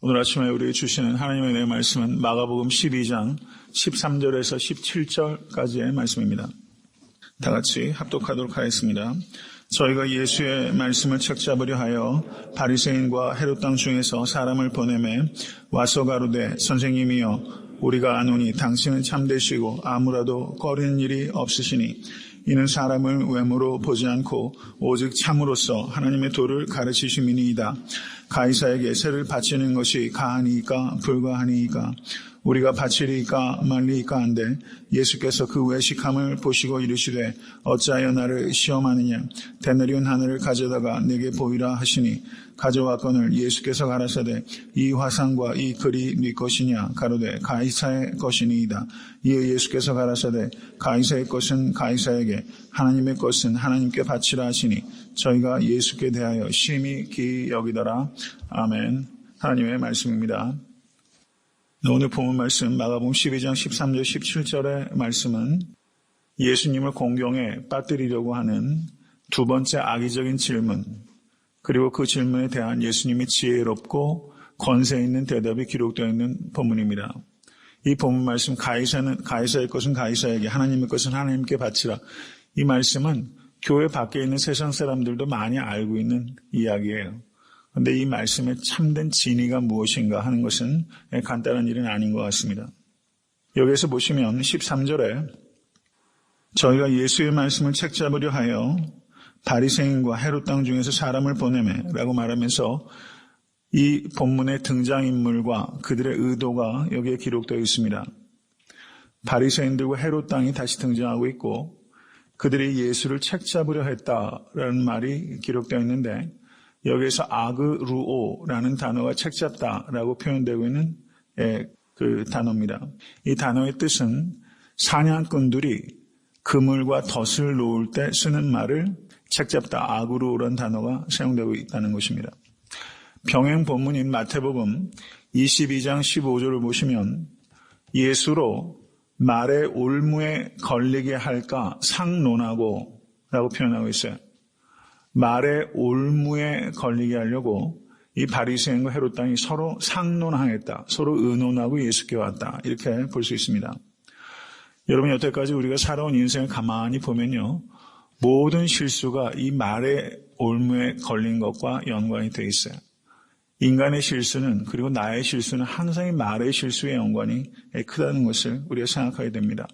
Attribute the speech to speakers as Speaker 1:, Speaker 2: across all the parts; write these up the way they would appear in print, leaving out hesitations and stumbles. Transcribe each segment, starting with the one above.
Speaker 1: 오늘 아침에 우리에게 주시는 하나님의 은혜의 말씀은 마가복음 12장 13절에서 17절까지의 말씀입니다. 다 같이 합독하도록 하겠습니다. 저희가 예수의 말씀을 책잡으려 하여 바리새인과 헤롯 땅 중에서 사람을 보내매 와서 가로되 선생님이여 우리가 아노니 당신은 참되시고 아무라도 꺼리는 일이 없으시니 이는 사람을 외모로 보지 않고 오직 참으로서 하나님의 도를 가르치심이니이다. 가이사에게 세를 바치는 것이 가하니이까 불가하니이까 우리가 바치리이까 말리이까 한데 예수께서 그 외식함을 보시고 이르시되 어찌하여 나를 시험하느냐 대내리온 하늘을 가져다가 내게 보이라 하시니 가져왔거늘 예수께서 가라사대 이 화상과 이 글이 네 것이냐 가로되 가이사의 것이니이다. 이에 예수께서 가라사대 가이사의 것은 가이사에게 하나님의 것은 하나님께 바치라 하시니 저희가 예수께 대하여 심히 기이 여기더라. 아멘. 하나님의 말씀입니다. 오늘 본문 말씀 마가복음 12장 13절 17절의 말씀은 예수님을 공경에 빠뜨리려고 하는 두 번째 악의적인 질문, 그리고 그 질문에 대한 예수님의 지혜롭고 권세 있는 대답이 기록되어 있는 본문입니다. 이 본문 말씀 가이사의 것은 가이사에게 하나님의 것은 하나님께 바치라. 이 말씀은 교회 밖에 있는 세상 사람들도 많이 알고 있는 이야기예요. 그런데 이 말씀의 참된 진의가 무엇인가 하는 것은 간단한 일은 아닌 것 같습니다. 여기에서 보시면 13절에 저희가 예수의 말씀을 책잡으려 하여 바리새인과 헤롯 땅 중에서 사람을 보내매 라고 말하면서 이 본문의 등장인물과 그들의 의도가 여기에 기록되어 있습니다. 바리새인들과 헤롯 땅이 다시 등장하고 있고 그들이 예수를 책잡으려 했다라는 말이 기록되어 있는데 여기에서 아그루오라는 단어가 책잡다라고 표현되고 있는 그 단어입니다. 이 단어의 뜻은 사냥꾼들이 그물과 덫을 놓을 때 쓰는 말을 책잡다, 아그루오라는 단어가 사용되고 있다는 것입니다. 병행 본문인 마태복음 22장 15절을 보시면 예수로 말의 올무에 걸리게 할까 상논하고 라고 표현하고 있어요. 말의 올무에 걸리게 하려고 이 바리새인과 헤롯 땅이 서로 상논하였다. 서로 의논하고 예수께 왔다. 이렇게 볼 수 있습니다. 여러분, 여태까지 우리가 살아온 인생을 가만히 보면요. 모든 실수가 이 말의 올무에 걸린 것과 연관이 되어 있어요. 인간의 실수는 그리고 나의 실수는 항상 이 말의 실수의 연관이 크다는 것을 우리가 생각하게 됩니다.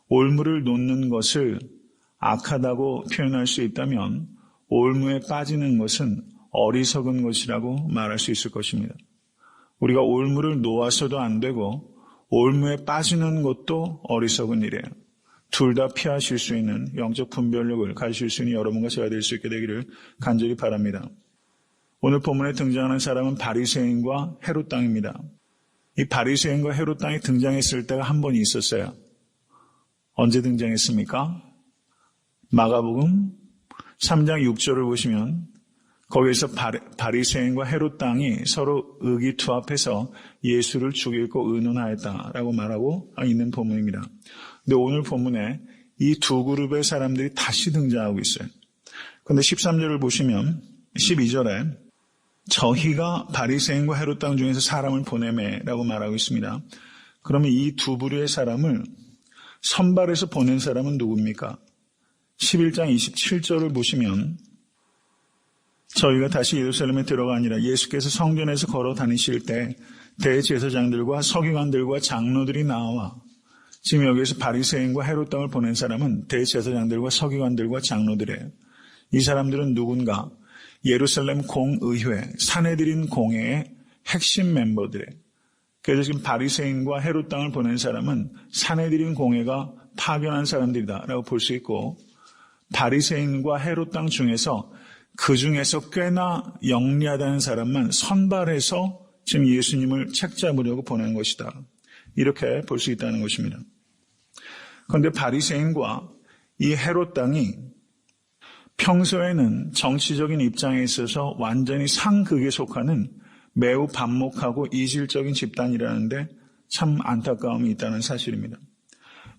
Speaker 1: 올무를 놓는 것을 악하다고 표현할 수 있다면 올무에 빠지는 것은 어리석은 것이라고 말할 수 있을 것입니다. 우리가 올무를 놓아서도 안 되고 올무에 빠지는 것도 어리석은 일이에요. 둘 다 피하실 수 있는 영적 분별력을 가지실 수 있는 여러분과 제가 될 수 있게 되기를 간절히 바랍니다. 오늘 본문에 등장하는 사람은 바리새인과 헤롯 땅입니다. 이 바리새인과 헤롯 땅이 등장했을 때가 한 번 있었어요. 언제 등장했습니까? 마가복음 3장 6절을 보시면 거기에서 바리새인과 헤롯 땅이 서로 의기투합해서 예수를 죽이고 의논하였다라고 말하고 있는 본문입니다. 근데 오늘 본문에 이 두 그룹의 사람들이 다시 등장하고 있어요. 그런데 13절을 보시면 12절에 저희가 바리새인과 헤롯 땅 중에서 사람을 보내매라고 말하고 있습니다. 그러면 이 두 부류의 사람을 선발해서 보낸 사람은 누굽니까? 11장 27절을 보시면 저희가 다시 예루살렘에 들어가니라 예수께서 성전에서 걸어 다니실 때 대제사장들과 서기관들과 장로들이 나와, 지금 여기에서 바리새인과 헤롯 땅을 보낸 사람은 대제사장들과 서기관들과 장로들이에요. 이 사람들은 누군가? 예루살렘 공의회, 사내들인 공회의 핵심 멤버들이에요. 그래서 지금 바리새인과 헤롯 땅을 보낸 사람은 사내들인 공회가 파견한 사람들이다라고 볼 수 있고, 바리새인과 헤롯 땅 중에서 그 중에서 꽤나 영리하다는 사람만 선발해서 지금 예수님을 책잡으려고 보낸 것이다. 이렇게 볼 수 있다는 것입니다. 그런데 바리새인과 이 헤롯 땅이 평소에는 정치적인 입장에 있어서 완전히 상극에 속하는 매우 반목하고 이질적인 집단이라는데 참 안타까움이 있다는 사실입니다.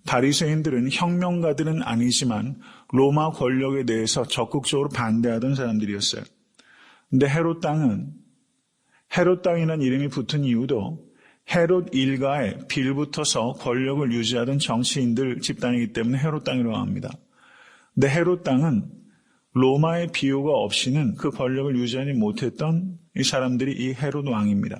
Speaker 1: 바리새인들은 혁명가들은 아니지만 로마 권력에 대해서 적극적으로 반대하던 사람들이었어요. 그런데 헤롯 땅은 헤롯 땅이라는 이름이 붙은 이유도 헤롯 일가에 빌붙어서 권력을 유지하던 정치인들 집단이기 때문에 헤롯 땅이라고 합니다. 근데 헤롯 땅은 로마의 비호가 없이는 그 권력을 유지하지 못했던 이 사람들이 이 헤롯 왕입니다.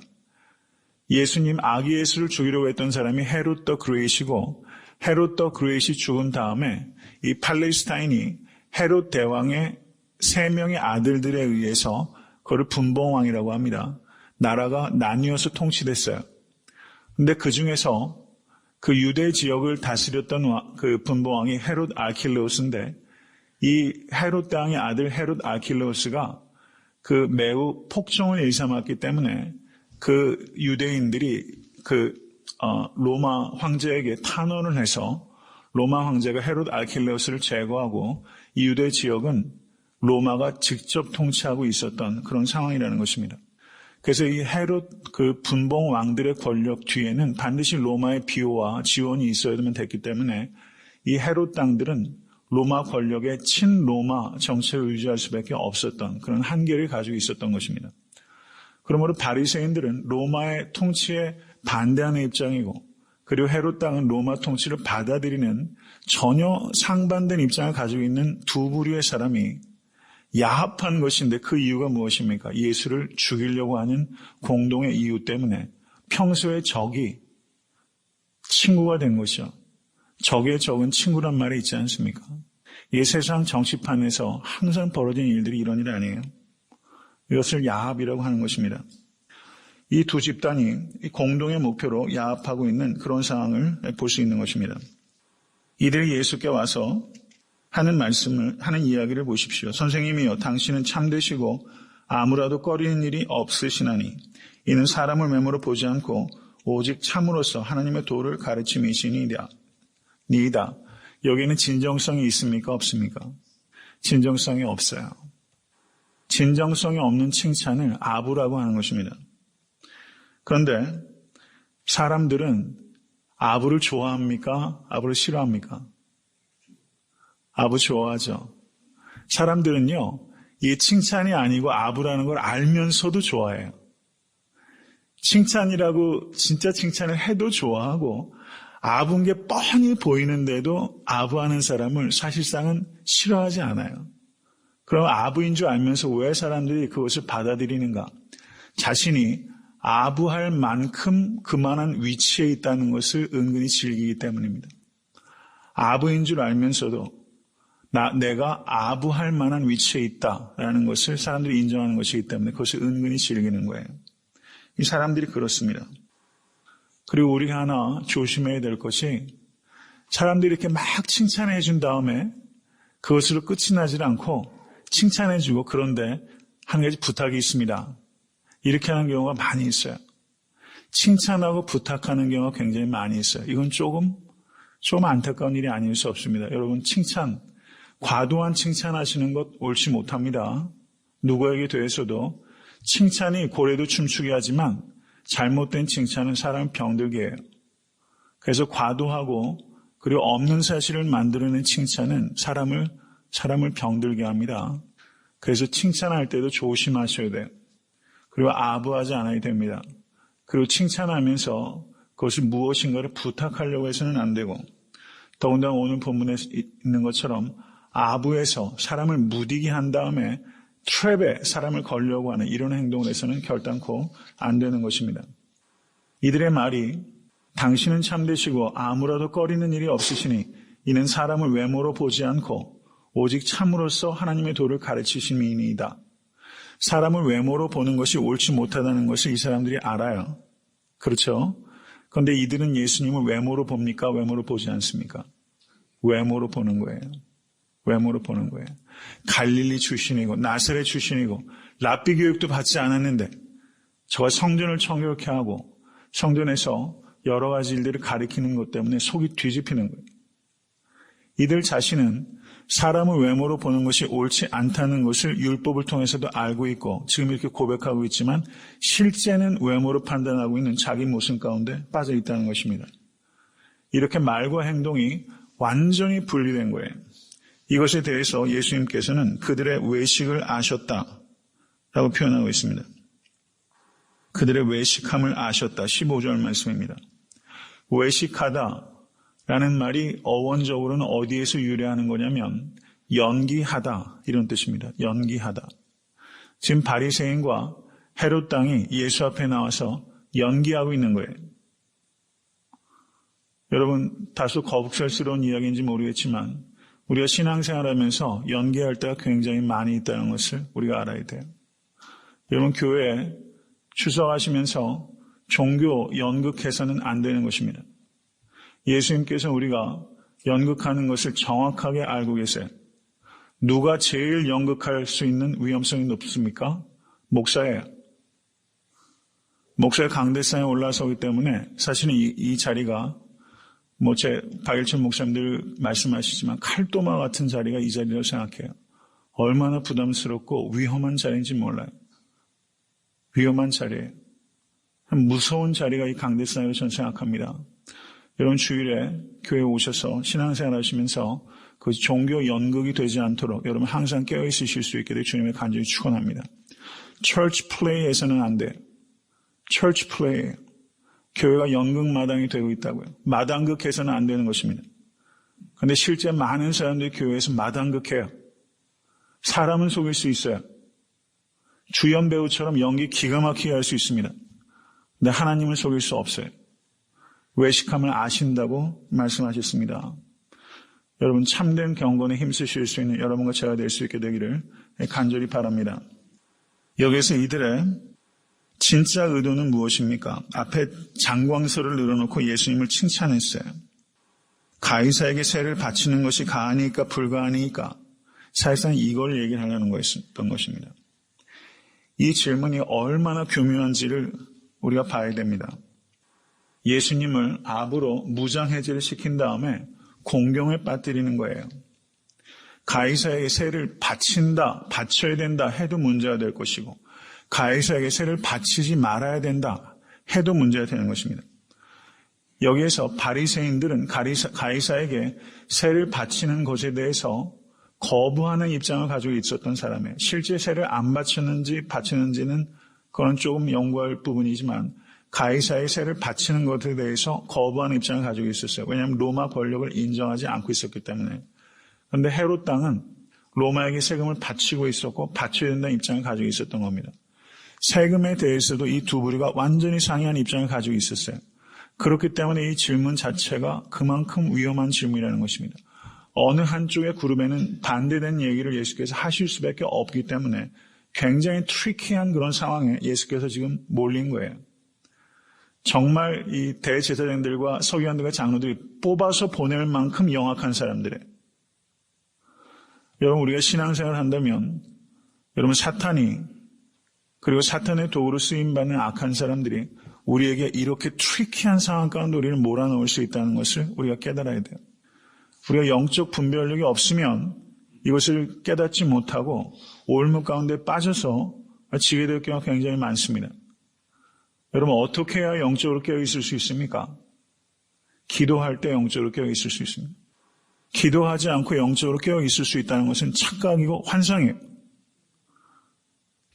Speaker 1: 예수님 아기 예수를 죽이려고 했던 사람이 헤롯 더 그레이시고 헤롯 더 그레이시 죽은 다음에 이 팔레스타인이 헤롯 대왕의 3명의 아들들에 의해서 그걸 분봉왕이라고 합니다. 나라가 나뉘어서 통치됐어요. 근데 그 중에서 그 유대 지역을 다스렸던 그 분봉왕이 헤롯 아킬레우스인데 이 헤롯 대왕의 아들 헤롯 아킬레우스가 그 매우 폭정을 일삼았기 때문에 그 유대인들이 로마 황제에게 탄원을 해서 로마 황제가 헤롯 아킬레우스를 제거하고 이 유대 지역은 로마가 직접 통치하고 있었던 그런 상황이라는 것입니다. 그래서 이 헤롯 그 분봉 왕들의 권력 뒤에는 반드시 로마의 비호와 지원이 있어야만 됐기 때문에 이 헤롯 땅들은 로마 권력의 친로마 정책을 유지할 수밖에 없었던 그런 한계를 가지고 있었던 것입니다. 그러므로 바리새인들은 로마의 통치에 반대하는 입장이고 그리고 헤롯 땅은 로마 통치를 받아들이는 전혀 상반된 입장을 가지고 있는 두 부류의 사람이 야합한 것인데 그 이유가 무엇입니까? 예수를 죽이려고 하는 공동의 이유 때문에 평소에 적이 친구가 된 것이죠. 적의 적은 친구란 말이 있지 않습니까? 이 세상 정치판에서 항상 벌어진 일들이 이런 일 아니에요. 이것을 야합이라고 하는 것입니다. 이 두 집단이 공동의 목표로 야합하고 있는 그런 상황을 볼 수 있는 것입니다. 이들이 예수께 와서 하는 이야기를 보십시오. 선생님이여, 당신은 참되시고 아무라도 꺼리는 일이 없으시나니 이는 사람을 외모로 보지 않고 오직 참으로서 하나님의 도를 가르침이시니이다. 여기에는 진정성이 있습니까? 없습니까? 진정성이 없어요. 진정성이 없는 칭찬을 아부라고 하는 것입니다. 그런데 사람들은 아부를 좋아합니까? 아부를 싫어합니까? 아부 좋아하죠. 사람들은요, 이 칭찬이 아니고 아부라는 걸 알면서도 좋아해요. 칭찬이라고 진짜 칭찬을 해도 좋아하고 아부인 게 뻔히 보이는데도 아부하는 사람을 사실상은 싫어하지 않아요. 그럼 아부인 줄 알면서 왜 사람들이 그것을 받아들이는가? 자신이 아부할 만큼 그만한 위치에 있다는 것을 은근히 즐기기 때문입니다. 아부인 줄 알면서도 내가 아부할 만한 위치에 있다라는 것을 사람들이 인정하는 것이기 때문에 그것을 은근히 즐기는 거예요. 이 사람들이 그렇습니다. 그리고 우리가 하나 조심해야 될 것이 사람들이 이렇게 막 칭찬해 준 다음에 그것으로 끝이 나질 않고 칭찬해 주고 그런데 한 가지 부탁이 있습니다. 이렇게 하는 경우가 많이 있어요. 칭찬하고 부탁하는 경우가 굉장히 많이 있어요. 이건 조금 안타까운 일이 아닐 수 없습니다. 여러분, 과도한 칭찬하시는 것 옳지 못합니다. 누구에게 대해서도 칭찬이 고래도 춤추게 하지만 잘못된 칭찬은 사람을 병들게 해요. 그래서 과도하고 그리고 없는 사실을 만들어낸 칭찬은 사람을 병들게 합니다. 그래서 칭찬할 때도 조심하셔야 돼요. 그리고 아부하지 않아야 됩니다. 그리고 칭찬하면서 그것을 무엇인가를 부탁하려고 해서는 안 되고 더군다나 오늘 본문에 있는 것처럼 아부에서 사람을 무디게 한 다음에 트랩에 사람을 걸려고 하는 이런 행동을 해서는 결단코 안 되는 것입니다. 이들의 말이 당신은 참되시고 아무라도 꺼리는 일이 없으시니 이는 사람을 외모로 보지 않고 오직 참으로써 하나님의 도를 가르치심이니이다. 사람을 외모로 보는 것이 옳지 못하다는 것을 이 사람들이 알아요. 그렇죠? 그런데 이들은 예수님을 외모로 봅니까? 외모로 보지 않습니까? 외모로 보는 거예요. 외모로 보는 거예요. 갈릴리 출신이고 나사렛 출신이고 랍비 교육도 받지 않았는데 저가 성전을 청결케 하고 성전에서 여러 가지 일들을 가리키는 것 때문에 속이 뒤집히는 거예요. 이들 자신은 사람을 외모로 보는 것이 옳지 않다는 것을 율법을 통해서도 알고 있고 지금 이렇게 고백하고 있지만 실제는 외모로 판단하고 있는 자기 모습 가운데 빠져 있다는 것입니다. 이렇게 말과 행동이 완전히 분리된 거예요. 이것에 대해서 예수님께서는 그들의 외식을 아셨다라고 표현하고 있습니다. 그들의 외식함을 아셨다. 15절 말씀입니다. 외식하다라는 말이 어원적으로는 어디에서 유래하는 거냐면 연기하다 이런 뜻입니다. 연기하다. 지금 바리새인과 헤롯 당이 예수 앞에 나와서 연기하고 있는 거예요. 여러분 다소 거북살스러운 이야기인지 모르겠지만 우리가 신앙생활하면서 연기할 때가 굉장히 많이 있다는 것을 우리가 알아야 돼요. 여러분 교회에 추석하시면서 종교 연극해서는 안 되는 것입니다. 예수님께서 우리가 연극하는 것을 정확하게 알고 계세요. 누가 제일 연극할 수 있는 위험성이 높습니까? 목사예요. 목사의 강대상에 올라서기 때문에 사실은 이 자리가 제 박일철 목사님들 말씀하시지만 칼도마 같은 자리가 이 자리라고 생각해요. 얼마나 부담스럽고 위험한 자리인지 몰라요. 위험한 자리예요. 무서운 자리가 이 강대상이라고 저는 생각합니다. 여러분 주일에 교회에 오셔서 신앙생활 하시면서 그것이 종교 연극이 되지 않도록 여러분 항상 깨어있으실 수 있게 되길 주님의 간절히 축원합니다. Church play에서는 안 돼요. Church play. 교회가 연극마당이 되고 있다고요. 마당극해서는 안 되는 것입니다. 그런데 실제 많은 사람들이 교회에서 마당극해요. 사람은 속일 수 있어요. 주연 배우처럼 연기 기가 막히게 할 수 있습니다. 근데 하나님을 속일 수 없어요. 외식함을 아신다고 말씀하셨습니다. 여러분 참된 경건에 힘쓰실 수 있는 여러분과 제가 될 수 있게 되기를 간절히 바랍니다. 여기서 이들의 진짜 의도는 무엇입니까? 앞에 장광설을 늘어놓고 예수님을 칭찬했어요. 가이사에게 세를 바치는 것이 가하니까 불가하니까 사실상 이걸 얘기를 하려는 거였던 것입니다. 이 질문이 얼마나 교묘한지를 우리가 봐야 됩니다. 예수님을 압으로 무장해제를 시킨 다음에 공경에 빠뜨리는 거예요. 가이사에게 세를 바쳐야 된다 해도 문제가 될 것이고 가이사에게 세를 바치지 말아야 된다 해도 문제가 되는 것입니다. 여기에서 바리새인들은 가이사에게 세를 바치는 것에 대해서 거부하는 입장을 가지고 있었던 사람이에요. 실제 세를 안 바쳤는지 바치는지는 그건 조금 연구할 부분이지만 가이사의 세를 바치는 것에 대해서 거부하는 입장을 가지고 있었어요. 왜냐하면 로마 권력을 인정하지 않고 있었기 때문에. 그런데 헤롯 당은 로마에게 세금을 바치고 있었고 바쳐야 된다는 입장을 가지고 있었던 겁니다. 세금에 대해서도 이 두 부류가 완전히 상이한 입장을 가지고 있었어요. 그렇기 때문에 이 질문 자체가 그만큼 위험한 질문이라는 것입니다. 어느 한쪽의 그룹에는 반대된 얘기를 예수께서 하실 수밖에 없기 때문에 굉장히 트리키한 그런 상황에 예수께서 지금 몰린 거예요. 정말 이 대제사장들과 서기관들과 장로들이 뽑아서 보낼 만큼 영악한 사람들이에요. 여러분 우리가 신앙생활을 한다면 여러분 사탄이 그리고 사탄의 도구로 쓰임받는 악한 사람들이 우리에게 이렇게 트리키한 상황 가운데 우리를 몰아넣을 수 있다는 것을 우리가 깨달아야 돼요. 우리가 영적 분별력이 없으면 이것을 깨닫지 못하고 올무 가운데 빠져서 지게 될 경우가 굉장히 많습니다. 여러분 어떻게 해야 영적으로 깨어있을 수 있습니까? 기도할 때 영적으로 깨어있을 수 있습니다. 기도하지 않고 영적으로 깨어있을 수 있다는 것은 착각이고 환상이에요.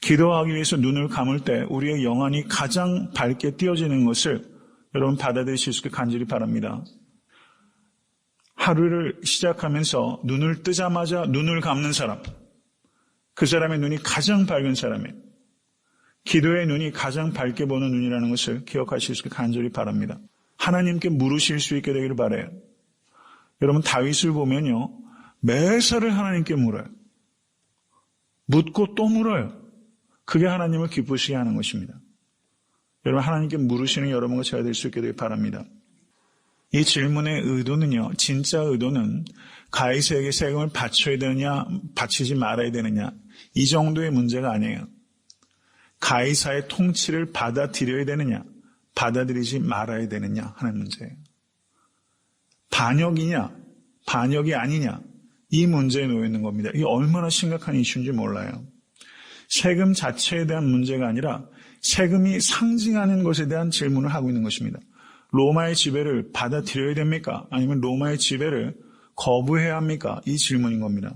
Speaker 1: 기도하기 위해서 눈을 감을 때 우리의 영안이 가장 밝게 띄어지는 것을 여러분 받아들이실 수 있게 간절히 바랍니다. 하루를 시작하면서 눈을 뜨자마자 눈을 감는 사람, 그 사람의 눈이 가장 밝은 사람이에요. 기도의 눈이 가장 밝게 보는 눈이라는 것을 기억하실 수 있게 간절히 바랍니다. 하나님께 물으실 수 있게 되기를 바라요. 여러분 다윗을 보면요. 매사를 하나님께 물어요. 묻고 또 물어요. 그게 하나님을 기쁘시게 하는 것입니다. 여러분 하나님께 물으시는 여러분과 제가 될 수 있게 되길 바랍니다. 이 질문의 의도는요. 진짜 의도는 가이사에게 세금을 바쳐야 되느냐 바치지 말아야 되느냐 이 정도의 문제가 아니에요. 가이사의 통치를 받아들여야 되느냐 받아들이지 말아야 되느냐 하는 문제예요. 반역이냐 반역이 아니냐 이 문제에 놓여 있는 겁니다. 이게 얼마나 심각한 이슈인지 몰라요. 세금 자체에 대한 문제가 아니라 세금이 상징하는 것에 대한 질문을 하고 있는 것입니다. 로마의 지배를 받아들여야 됩니까? 아니면 로마의 지배를 거부해야 합니까? 이 질문인 겁니다.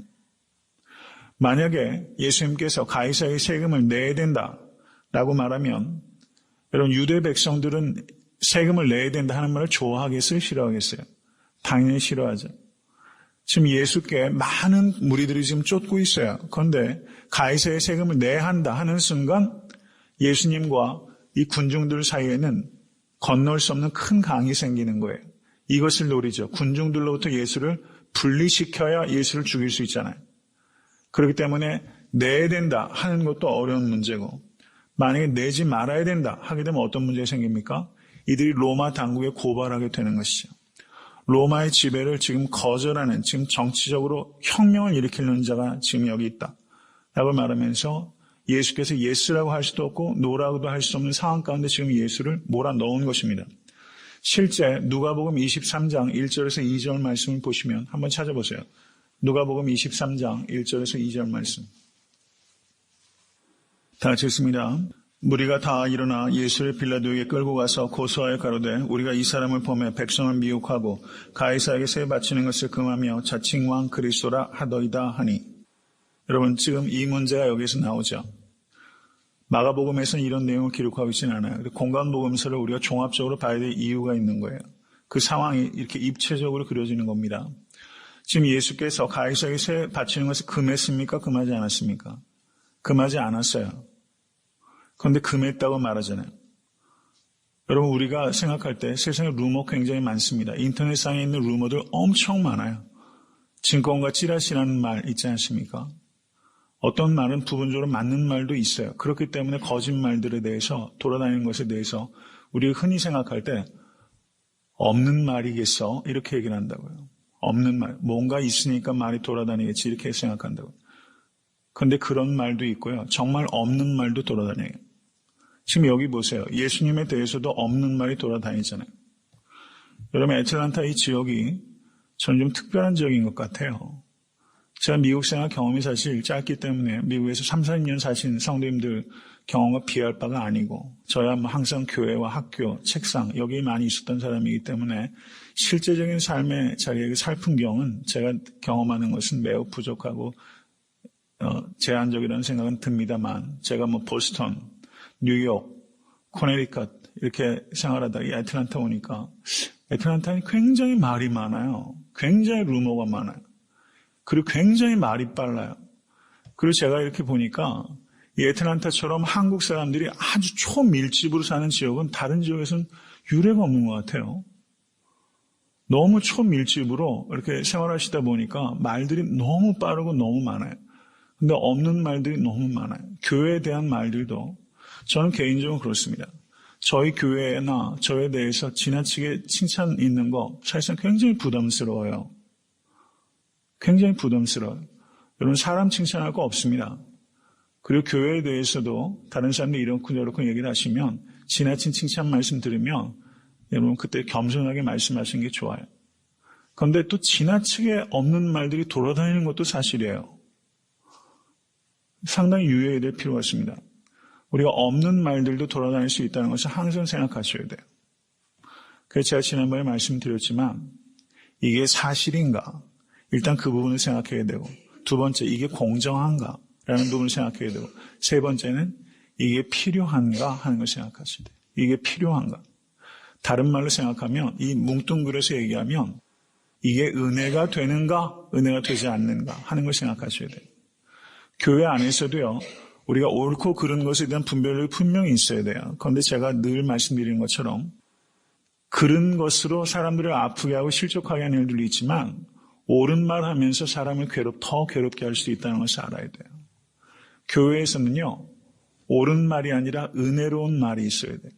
Speaker 1: 만약에 예수님께서 가이사의 세금을 내야 된다라고 말하면 여러분, 유대 백성들은 세금을 내야 된다 하는 말을 좋아하겠어요? 싫어하겠어요? 당연히 싫어하죠. 지금 예수께 많은 무리들이 지금 쫓고 있어요. 그런데 가이사의 세금을 내야 한다 하는 순간 예수님과 이 군중들 사이에는 건널 수 없는 큰 강이 생기는 거예요. 이것을 노리죠. 군중들로부터 예수를 분리시켜야 예수를 죽일 수 있잖아요. 그렇기 때문에 내야 된다 하는 것도 어려운 문제고, 만약에 내지 말아야 된다 하게 되면 어떤 문제가 생깁니까? 이들이 로마 당국에 고발하게 되는 것이죠. 로마의 지배를 지금 거절하는, 지금 정치적으로 혁명을 일으키는 자가 지금 여기 있다 라고 말하면서 예수께서 예스라고 할 수도 없고 노라고도 할 수 없는 상황 가운데 지금 예수를 몰아넣은 것입니다. 실제 누가복음 23장 1절에서 2절 말씀을 보시면 한번 찾아보세요. 누가복음 23장 1절에서 2절 말씀. 다 같이 읽습니다. 무리가 다 일어나 예수를 빌라도에게 끌고 가서 고소하여 가로되 우리가 이 사람을 보매 백성을 미혹하고 가이사에게 세 바치는 것을 금하며 자칭 왕 그리스도라 하더이다 하니. 여러분, 지금 이 문제가 여기서 나오죠. 마가복음에서는 이런 내용을 기록하고 있지는 않아요. 공관복음서를 우리가 종합적으로 봐야 될 이유가 있는 거예요. 그 상황이 이렇게 입체적으로 그려지는 겁니다. 지금 예수께서 가이사에게 세 바치는 것을 금했습니까? 금하지 않았습니까? 금하지 않았어요. 그런데 금했다고 말하잖아요. 여러분, 우리가 생각할 때 세상에 루머 굉장히 많습니다. 인터넷상에 있는 루머들 엄청 많아요. 증권과 찌라시라는 말 있지 않습니까? 어떤 말은 부분적으로 맞는 말도 있어요. 그렇기 때문에 거짓말들에 대해서, 돌아다니는 것에 대해서 우리가 흔히 생각할 때 없는 말이겠어? 이렇게 얘기를 한다고요. 없는 말. 뭔가 있으니까 말이 돌아다니겠지 이렇게 생각한다고요. 그런데 그런 말도 있고요. 정말 없는 말도 돌아다녀요. 지금 여기 보세요. 예수님에 대해서도 없는 말이 돌아다니잖아요. 여러분, 애틀란타 이 지역이 저는 좀 특별한 지역인 것 같아요. 제가 미국 생활 경험이 사실 짧기 때문에 미국에서 3, 40년 사신 성도님들 경험과 비할 바가 아니고, 저야 뭐 항상 교회와 학교, 책상 여기에 많이 있었던 사람이기 때문에 실제적인 삶의 자리의 살풍경은 제가 경험하는 것은 매우 부족하고 제한적이라는 생각은 듭니다만, 제가 뭐 보스턴, 뉴욕, 코네리컷 이렇게 생활하다가 이 애틀란타 오니까 애틀란타는 굉장히 말이 많아요. 굉장히 루머가 많아요. 그리고 굉장히 말이 빨라요. 그리고 제가 이렇게 보니까 이 애틀란타처럼 한국 사람들이 아주 초밀집으로 사는 지역은 다른 지역에서는 유례가 없는 것 같아요. 너무 초밀집으로 이렇게 생활하시다 보니까 말들이 너무 빠르고 너무 많아요. 근데 없는 말들이 너무 많아요. 교회에 대한 말들도 저는 개인적으로 그렇습니다. 저희 교회나 저에 대해서 지나치게 칭찬 있는 거 사실상 굉장히 부담스러워요. 굉장히 부담스러워요. 여러분, 사람 칭찬할 거 없습니다. 그리고 교회에 대해서도 다른 사람들이 이렇고 저렇고 얘기를 하시면 지나친 칭찬 말씀 들으면 여러분 그때 겸손하게 말씀하시는 게 좋아요. 그런데 또 지나치게 없는 말들이 돌아다니는 것도 사실이에요. 상당히 유의해야 될 필요가 있습니다. 우리가 없는 말들도 돌아다닐 수 있다는 것을 항상 생각하셔야 돼요. 그래서 제가 지난번에 말씀드렸지만 이게 사실인가? 일단 그 부분을 생각해야 되고, 두 번째, 이게 공정한가? 라는 부분을 생각해야 되고, 세 번째는 이게 필요한가? 하는 걸 생각하셔야 돼요. 이게 필요한가? 다른 말로 생각하면, 이 뭉뚱그려서 얘기하면 이게 은혜가 되는가? 은혜가 되지 않는가? 하는 걸 생각하셔야 돼요. 교회 안에서도요, 우리가 옳고 그른 것에 대한 분별력이 분명히 있어야 돼요. 그런데 제가 늘 말씀드리는 것처럼 그른 것으로 사람들을 아프게 하고 실족하게 하는 일들이 있지만 옳은 말 하면서 사람을 더 괴롭게 할 수 있다는 것을 알아야 돼요. 교회에서는요, 옳은 말이 아니라 은혜로운 말이 있어야 돼요.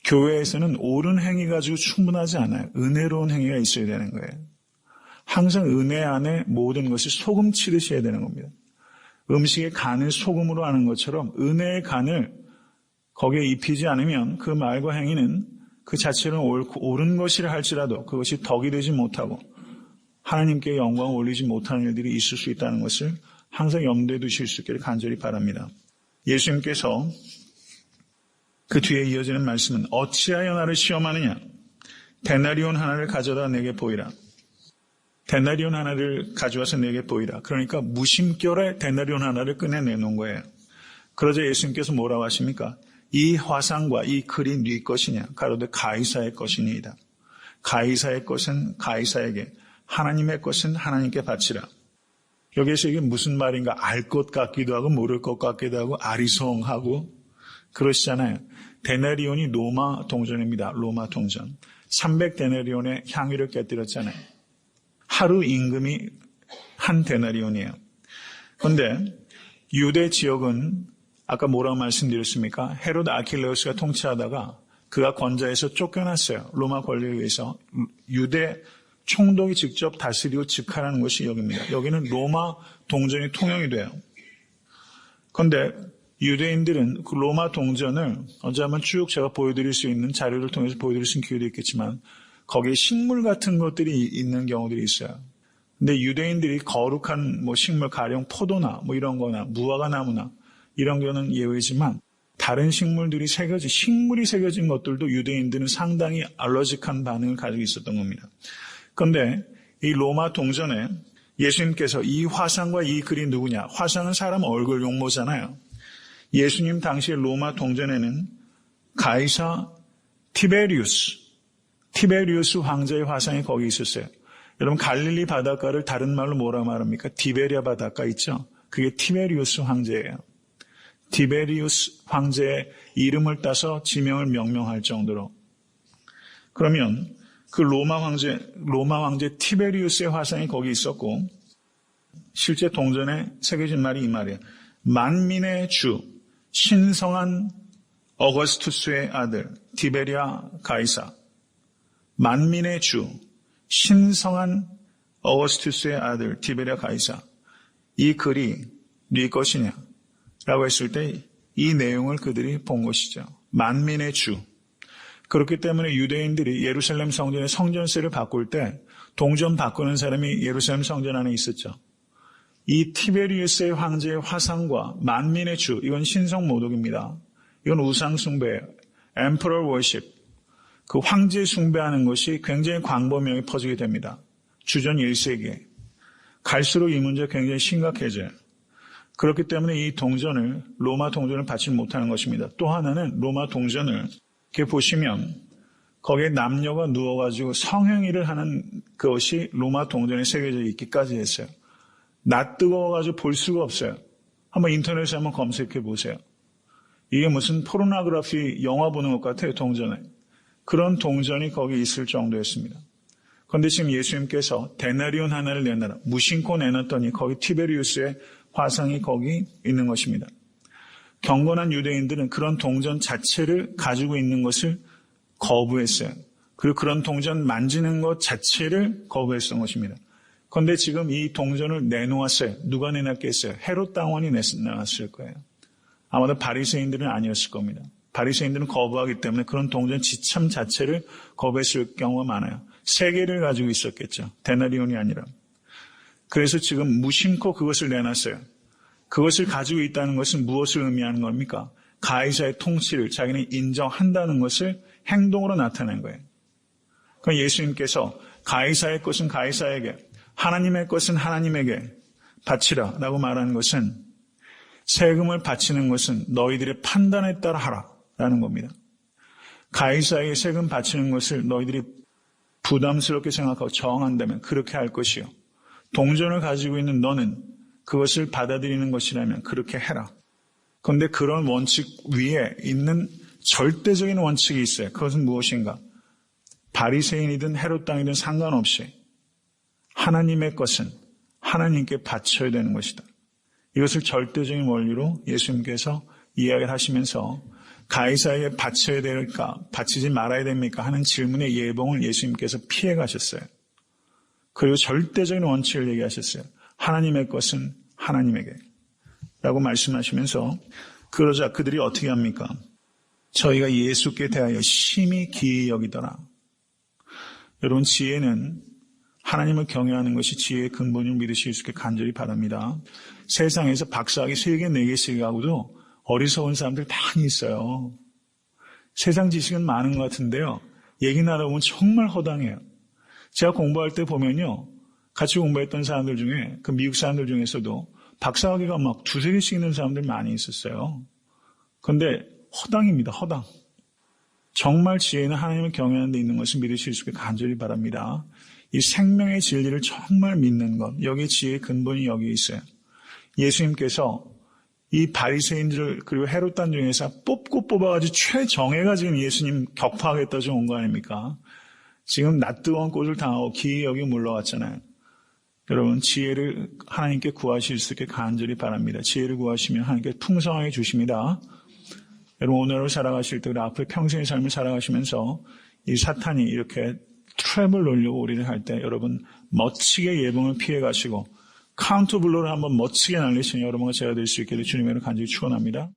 Speaker 1: 교회에서는 옳은 행위 가지고 충분하지 않아요. 은혜로운 행위가 있어야 되는 거예요. 항상 은혜 안에 모든 것이 소금 치듯이 해야 되는 겁니다. 음식의 간을 소금으로 하는 것처럼 은혜의 간을 거기에 입히지 않으면 그 말과 행위는 그 자체는 옳은 것이라 할지라도 그것이 덕이 되지 못하고 하나님께 영광을 올리지 못하는 일들이 있을 수 있다는 것을 항상 염두에 두실 수 있기를 간절히 바랍니다. 예수님께서 그 뒤에 이어지는 말씀은 어찌하여 나를 시험하느냐? 데나리온 하나를 가져다 내게 보이라. 데나리온 하나를 가져와서 내게 보이라. 그러니까 무심결에 데나리온 하나를 꺼내내놓은 거예요. 그러자 예수님께서 뭐라고 하십니까? 이 화상과 이 글이 네 것이냐? 가로되 가이사의 것이니이다. 가이사의 것은 가이사에게, 하나님의 것은 하나님께 바치라. 여기에서 이게 무슨 말인가 알 것 같기도 하고 모를 것 같기도 하고 아리송하고 그러시잖아요. 데나리온이 로마 동전입니다. 로마 동전. 300데나리온의 향유를 깨뜨렸잖아요. 하루 임금이 한 데나리온이에요. 그런데 유대 지역은 아까 뭐라고 말씀드렸습니까? 헤롯 아킬레우스가 통치하다가 그가 권좌에서 쫓겨났어요. 로마 권리에 의해서. 유대 총독이 직접 다스리고 직하라는 것이 여기입니다. 여기는 로마 동전이 통용이 돼요. 그런데 유대인들은 그 로마 동전을 언제 한번 쭉 제가 보여드릴 수 있는 자료를 통해서 보여드릴 수 있는 기회도 있겠지만 거기에 식물 같은 것들이 있는 경우들이 있어요. 근데 유대인들이 거룩한 식물 가령 포도나 이런 거나 무화과 나무나 이런 거는 예외지만 다른 식물이 새겨진 것들도 유대인들은 상당히 알러직한 반응을 가지고 있었던 겁니다. 그런데 이 로마 동전에 예수님께서 이 화상과 이 글이 누구냐? 화상은 사람 얼굴 용모잖아요. 예수님 당시에 로마 동전에는 가이사 티베리우스 황제의 화상이 거기 있었어요. 여러분 갈릴리 바닷가를 다른 말로 뭐라고 말합니까? 디베리아 바닷가 있죠? 그게 티베리우스 황제예요. 티베리우스 황제의 이름을 따서 지명을 명명할 정도로. 그러면 그 로마 황제 티베리우스의 화상이 거기 있었고 실제 동전에 새겨진 말이 이 말이에요. 만민의 주 신성한 어거스투스의 아들 티베리아 가이사. 만민의 주 신성한 어거스투스의 아들 티베리아 가이사. 이 글이 네 것이냐? 라고 했을 때 이 내용을 그들이 본 것이죠. 만민의 주. 그렇기 때문에 유대인들이 예루살렘 성전의 성전세를 바꿀 때 동전 바꾸는 사람이 예루살렘 성전 안에 있었죠. 이 티베리우스의 황제의 화상과 만민의 주, 이건 신성모독입니다. 이건 우상숭배예요. Emperor worship. 그 황제 숭배하는 것이 굉장히 광범위하게 퍼지게 됩니다. 주전 1세기에. 갈수록 이 문제가 굉장히 심각해져요. 그렇기 때문에 이 동전을, 로마 동전을 받지 못하는 것입니다. 또 하나는 로마 동전을 이렇게 보시면 거기에 남녀가 누워가지고 성행위를 하는 것이 로마 동전에 새겨져 있기까지 했어요. 낯 뜨거워가지고 볼 수가 없어요. 한번 인터넷에 한번 검색해 보세요. 이게 무슨 포르노그래피 영화 보는 것 같아요, 동전에. 그런 동전이 거기 있을 정도였습니다. 그런데 지금 예수님께서 데나리온 하나를 내놔라. 무심코 내놨더니 거기 티베리우스의 화상이 거기 있는 것입니다. 경건한 유대인들은 그런 동전 자체를 가지고 있는 것을 거부했어요. 그리고 그런 동전 만지는 것 자체를 거부했던 것입니다. 그런데 지금 이 동전을 내놓았어요. 누가 내놨겠어요? 헤롯 당원이 내놨을 거예요. 아마도 바리새인들은 아니었을 겁니다. 바리새인들은 거부하기 때문에 그런 동전 지참 자체를 거부했을 경우가 많아요. 3개를 가지고 있었겠죠. 데나리온이 아니라. 그래서 지금 무심코 그것을 내놨어요. 그것을 가지고 있다는 것은 무엇을 의미하는 겁니까? 가이사의 통치를 자기는 인정한다는 것을 행동으로 나타낸 거예요. 그러니까 예수님께서 가이사의 것은 가이사에게, 하나님의 것은 하나님에게 바치라 라고 말하는 것은 세금을 바치는 것은 너희들의 판단에 따라 하라라는 겁니다. 가이사에게 세금 바치는 것을 너희들이 부담스럽게 생각하고 저항한다면 그렇게 할 것이요. 동전을 가지고 있는 너는 그것을 받아들이는 것이라면 그렇게 해라. 그런데 그런 원칙 위에 있는 절대적인 원칙이 있어요. 그것은 무엇인가? 바리새인이든 헤롯 당이든 상관없이 하나님의 것은 하나님께 바쳐야 되는 것이다. 이것을 절대적인 원리로 예수님께서 이야기를 하시면서 가이사에게 바쳐야 될까, 바치지 말아야 됩니까 하는 질문의 예봉을 예수님께서 피해 가셨어요. 그리고 절대적인 원칙을 얘기하셨어요. 하나님의 것은 하나님에게 라고 말씀하시면서 그러자 그들이 어떻게 합니까? 저희가 예수께 대하여 심히 기이 여기더라. 여러분, 지혜는 하나님을 경외하는 것이 지혜의 근본을 믿으실 수 있게 간절히 바랍니다. 세상에서 박사학위 3개, 4개씩 하고도 어리석은 사람들 많이 있어요. 세상 지식은 많은 것 같은데요. 얘기 나눠보면 정말 허당해요. 제가 공부할 때 보면요. 같이 공부했던 사람들 중에, 그 미국 사람들 중에서도 박사학위가 막 2-3개씩 있는 사람들 많이 있었어요. 그런데 허당입니다. 허당. 정말 지혜는 하나님을 경외하는 데 있는 것을 믿으실 수 있게 간절히 바랍니다. 이 생명의 진리를 정말 믿는 것, 여기 지혜의 근본이 여기 있어요. 예수님께서 이 바리새인들 그리고 헤롯단 중에서 뽑고 뽑아가지고 최정예가 지금 예수님 격파하겠다 좀 온 거 아닙니까? 지금 낯뜨거운 꼴을 당하고 기이 여기 물러왔잖아요. 여러분 지혜를 하나님께 구하실 수 있게 간절히 바랍니다. 지혜를 구하시면 하나님께 풍성하게 주십니다. 여러분 오늘을 살아가실 때 우리 앞으로 평생의 삶을 살아가시면서 이 사탄이 이렇게 트랩을 놓으려고 우리를 할 때 여러분 멋지게 예봉을 피해 가시고 카운터 블로를 한번 멋지게 날리시는 여러분과 제가 될 수 있기를 주님으로 간절히 축원합니다.